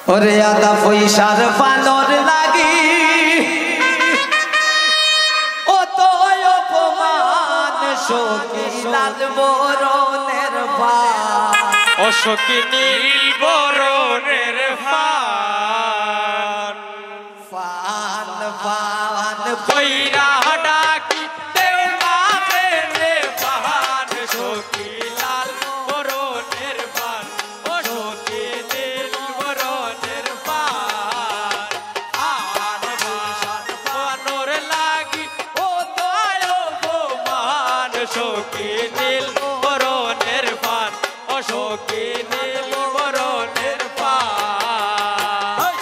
ওরে আদা পয়সার পানর লাগি ও তো অপমান সখী লাল বরণের ফান ও সখী নীল বরণের ফান ফান ফান কইরা ডাকি দেও না রে ফান সখী লাল বরণের ফান ও সখী নীল বরণের ফান আর ভাষার পানর লাগি ও দয় অপমান সখী নীল বরণের ফান ও সখী নীল বরণের ফান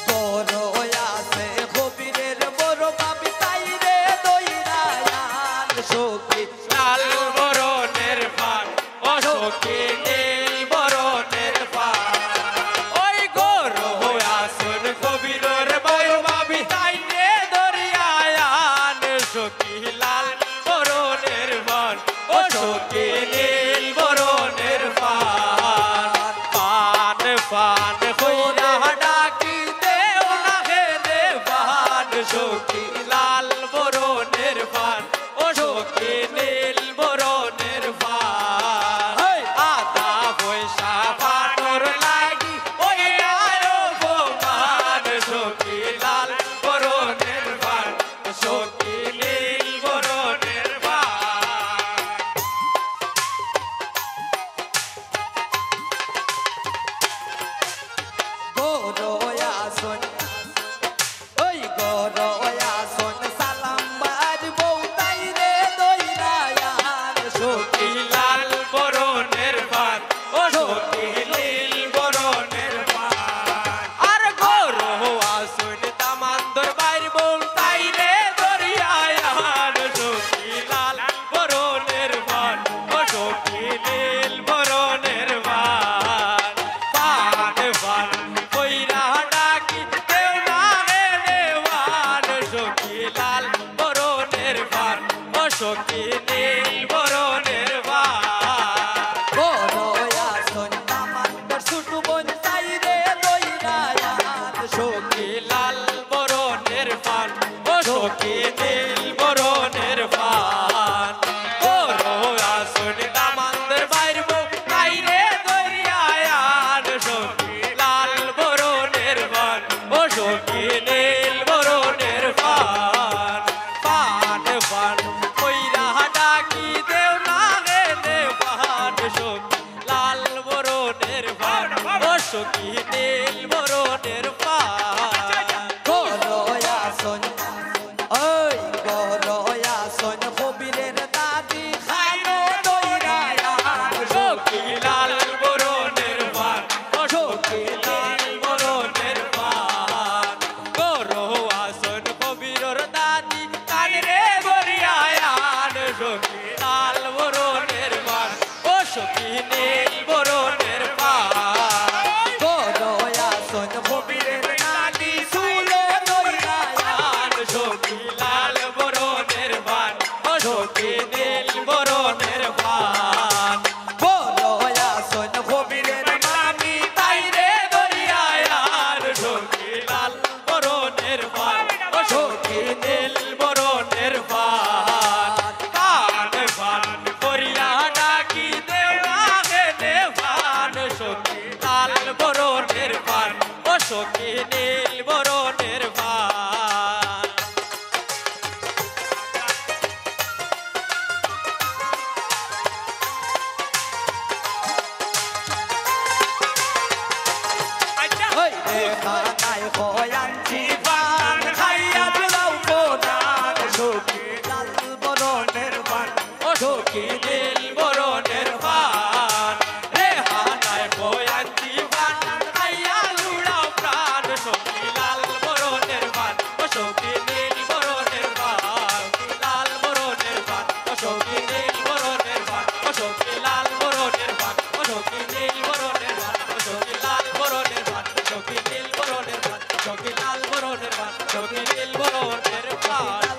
বড় আছে কবিরের বড় বাবি তাই রে দইরায়ান সখী লাল বরণের ফান ও সখী নীল বরণের ফান ওই গোর আসন কবিরের বড় বাবি তাই রে দরিয়ায়ান সখী লাল বরণের ফান ও সখী নীল বরণের ফান ফান ফান কইরা ডাকি দেও না হে রে ফান সখী লাল বরণের ফান ও সখী নীল বরণের ফান আদা পয়সা পানর লাগি ওই আয়ো গোমান সখী লাল বরণের ফান সখী নীল বরণের ফান বড় আসন ওই বড় আসন সালাম বাজবো তাই রে দইরায়ান সখী লাল বরণের ফান ও সখী নীল বরণের ফান আর গোর আসন তামান্দর বাইর বল তাই রে দরিয়ায়ান সখী লাল বরণের ফান ও সখী নীল বরণের ফান ফান ফান কইরা ডাকি দেও না রে দেওয়ান সখী লাল বরণের ফান ও সখী নীল বরণের ফান বড় আসন তামান্ডার ছোট বোন তাই রে দইরায়ান সখী লাল বরণের ফান ও সখী নীল বরণের ফান বড় আসন দামান্দের বাইর তাই রে দরিয়ায়ান সখী লাল বরণের ফান ও সখী নীল বরণের ফান ফান ফান কইরা ডাকি দেও না রে দেওয়ান সখী লাল বরণের ফান ও সখী নীল বরণের ফান বড় আসন ওই বড় আসন কবিরের দাদি খানো দইরায়ান সখী লাল বরণের ফান ও সখী লাল বরণের ফান গোর আসন কবিরর দাদি কান রে গরিয়ায়ান সখী লাল বরণের ফান ও সখী নীল বরণের ফান বড় আসন কবিরের দাদি সুলো দইরায়ান সখী লাল বরণের ফান ও সখী নীল বরণের ফান বড় আসন কবিরের মামি তাই রে দরিয়ায়ান সখী লাল বরণের ফান ও সখী নীল বরণের ফান ফান ফান করিয়া ডাকি দেও আগে দেওয়ান সখী লাল বরণের ফান ও সখী নীল বরণের ফান ওই দেখা নাই কয়ান জীবন খাইয়া দিলাও কোদান সখী লাল বরণের বান ও সখী নীল বরণের ফান রে হানায় বয়ান্তি ফান আইয়া লুড়াও প্রাণ সখী লাল বরণের বরণের পান সখী দিল বরণের পান